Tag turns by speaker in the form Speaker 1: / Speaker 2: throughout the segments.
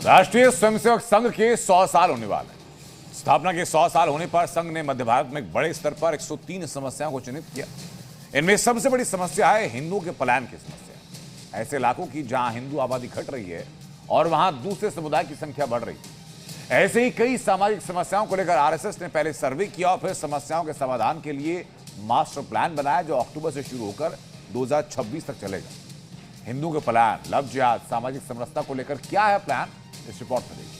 Speaker 1: राष्ट्रीय स्वयंसेवक संघ के 100 साल होने वाले हैं। स्थापना के 100 साल होने पर संघ ने मध्य भारत में एक बड़े स्तर पर 103 समस्याओं को चिन्हित किया। इनमें सबसे बड़ी समस्या है हिंदुओं के पलायन की समस्या। ऐसे इलाकों की जहां हिंदू आबादी घट रही है और वहां दूसरे समुदाय की संख्या बढ़ रही है। ऐसे ही कई सामाजिक समस्याओं को लेकर आरएसएस ने पहले सर्वे किया और फिर समस्याओं के समाधान के लिए मास्टर प्लान बनाया, जो अक्टूबर से शुरू होकर 2026 तक चलेगा। हिंदुओं के पलायन, लव जिहाद, सामाजिक समरसता को लेकर क्या है प्लान, इस रिपोर्ट में देखिए।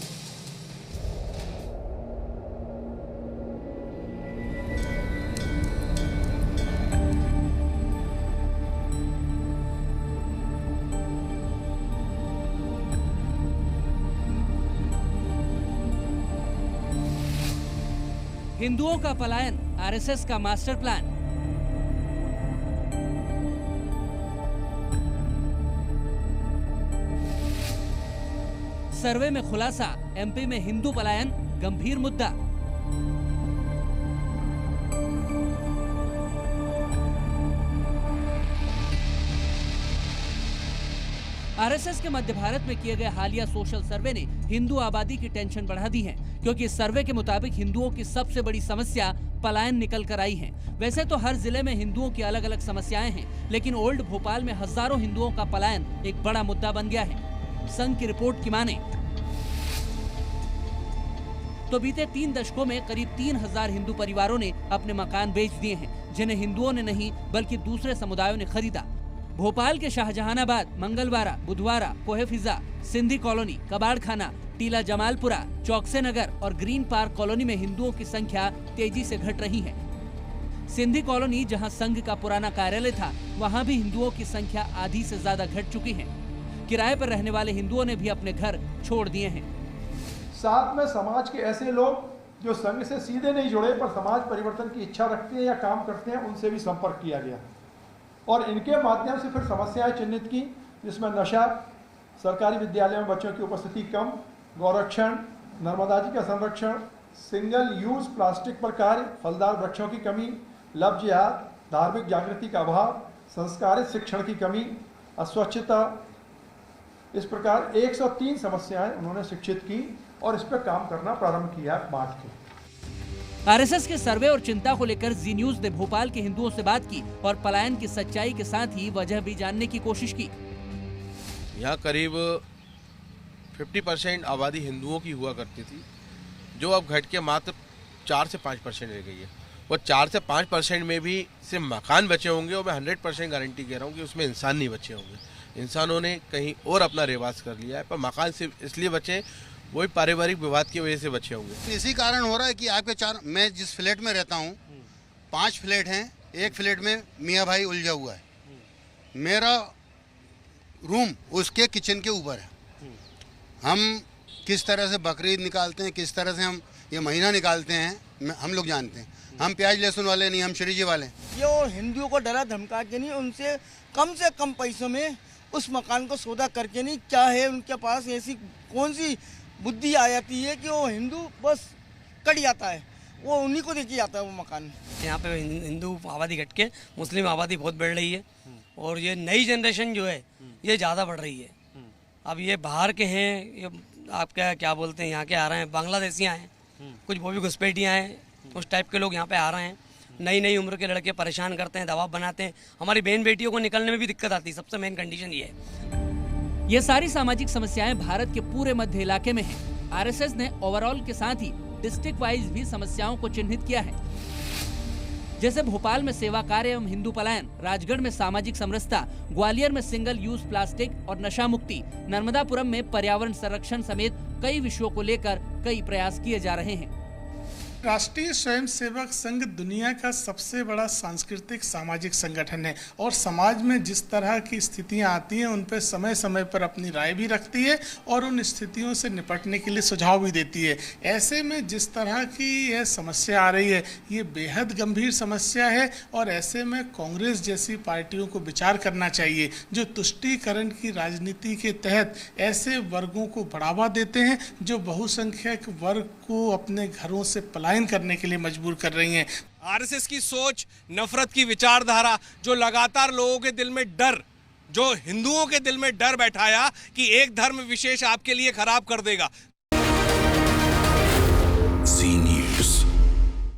Speaker 2: हिंदुओं का पलायन, आरएसएस का मास्टर प्लान। सर्वे में खुलासा, एमपी में हिंदू पलायन गंभीर मुद्दा। आरएसएस के मध्य भारत में किए गए हालिया सोशल सर्वे ने हिंदू आबादी की टेंशन बढ़ा दी है, क्योंकि इस सर्वे के मुताबिक हिंदुओं की सबसे बड़ी समस्या पलायन निकल कर आई है। वैसे तो हर जिले में हिंदुओं की अलग अलग समस्याएं हैं, लेकिन ओल्ड भोपाल में हजारों हिंदुओं का पलायन एक बड़ा मुद्दा बन गया है। संघ की रिपोर्ट की माने तो बीते 3 दशकों में करीब 3000 हिंदू परिवारों ने अपने मकान बेच दिए हैं, जिन्हें हिंदुओं ने नहीं बल्कि दूसरे समुदायों ने खरीदा। भोपाल के शाहजहानाबाद, मंगलवारा, बुधवारा, कोहे फिजा, सिंधी कॉलोनी, कबाड़ खाना, टीला जमालपुरा, चौकसे नगर और ग्रीन पार्क कॉलोनी में हिंदुओं की संख्या तेजी से घट रही है। सिंधी कॉलोनी, जहां संघ का पुराना कार्यालय था, वहां भी हिंदुओं की संख्या आधी से ज्यादा घट चुकी है। किराए पर रहने वाले हिंदुओं ने भी अपने घर छोड़ दिए हैं।
Speaker 3: साथ में समाज के ऐसे लोग जो संघ से सीधे नहीं जुड़े पर समाज परिवर्तन की इच्छा रखते हैं या काम करते हैं, उनसे भी संपर्क किया गया और इनके माध्यम से फिर समस्याएं चिन्हित की, जिसमें नशा, सरकारी विद्यालयों में बच्चों की उपस्थिति कम, गौरक्षण, नर्मदा जी का संरक्षण, सिंगल यूज प्लास्टिक पर कार्य, फलदार वृक्षों की कमी, लव जिहाद, धार्मिक जागृति का अभाव, संस्कारित शिक्षण की कमी, अस्वच्छता, इस प्रकार 103 समस्याएं उन्होंने शिक्षित की और इस पर काम करना प्रारंभ किया मार्च के।
Speaker 2: आरएसएस के सर्वे और चिंता को लेकर जी न्यूज ने भोपाल के हिंदुओं से बात की और पलायन की सच्चाई के साथ ही वजह भी जानने की कोशिश की।
Speaker 4: यहाँ करीब 50% आबादी हिंदुओं की हुआ करती थी, जो अब घट के मात्र 4 से 5% रह गई है। वो 4 से 5% में भी सिर्फ मकान बचे होंगे और मैं 100% गारंटी कह रहा हूँ कि उसमें इंसान नहीं बचे होंगे। इंसानों ने कहीं और अपना रिवाज कर लिया है, पर मकान सिर्फ इसलिए बचे, वही पारिवारिक विवाद की वजह से बचे होंगे।
Speaker 5: इसी कारण हो रहा है कि आपके मैं जिस फ्लैट में रहता हूँ, 5 फ्लैट हैं, एक फ्लैट में मियाँ भाई उलझा हुआ है। मेरा रूम उसके किचन के ऊपर है। हम किस तरह से बकरीद निकालते हैं, किस तरह से हम ये महीना निकालते हैं, हम लोग जानते हैं। हम प्याज लहसुन वाले नहीं, हम श्री जी वाले।
Speaker 6: ये वो हिंदुओं को डरा धमका के नहीं, उनसे कम पैसों में उस मकान को सौदा करके नहीं, क्या है उनके पास ऐसी कौन सी बुद्धि आ जाती है कि वो हिंदू बस कट जाता है, वो उन्हीं को देखी जाता है वो मकान।
Speaker 7: यहाँ पे हिंदू आबादी घट के मुस्लिम आबादी बहुत बढ़ रही है और ये नई जनरेशन जो है ये ज़्यादा बढ़ रही है। अब ये बाहर के हैं, ये आपका क्या बोलते हैं, यहाँ के आ रहे हैं, बांग्लादेशियाँ हैं, कुछ वो भी घुसपैठियाँ हैं, उस टाइप के लोग यहाँ पे आ रहे हैं। नई उम्र के लड़के परेशान करते हैं, दबाव बनाते हैं। हमारी बहन बेटियों को निकलने में भी दिक्कत आती है। सबसे मेन कंडीशन ये है।
Speaker 2: ये सारी सामाजिक समस्याएं भारत के पूरे मध्य इलाके में हैं। आरएसएस ने ओवरऑल के साथ ही डिस्ट्रिक्ट वाइज भी समस्याओं को चिन्हित किया है, जैसे भोपाल में सेवा कार्य एवं हिंदू पलायन, राजगढ़ में सामाजिक समरसता, ग्वालियर में सिंगल यूज प्लास्टिक और नशा मुक्ति, नर्मदापुरम में पर्यावरण संरक्षण समेत कई विषयों को लेकर कई प्रयास किए जा रहे हैं।
Speaker 8: राष्ट्रीय स्वयंसेवक संघ दुनिया का सबसे बड़ा सांस्कृतिक सामाजिक संगठन है और समाज में जिस तरह की स्थितियां आती हैं उन पर समय समय पर अपनी राय भी रखती है और उन स्थितियों से निपटने के लिए सुझाव भी देती है। ऐसे में जिस तरह की यह समस्या आ रही है, ये बेहद गंभीर समस्या है और ऐसे में कांग्रेस जैसी पार्टियों को विचार करना चाहिए, जो तुष्टीकरण की राजनीति के तहत ऐसे वर्गों को बढ़ावा देते हैं जो बहुसंख्यक वर्ग को अपने घरों से पलायन करने के लिए मजबूर कर रही हैं।
Speaker 9: आरएसएस की सोच, नफरत की विचारधारा जो लगातार लोगों के दिल में डर जो हिंदुओं के दिल में डर बैठाया कि एक धर्म विशेष आपके लिए खराब कर देगा।
Speaker 10: जी न्यूज़।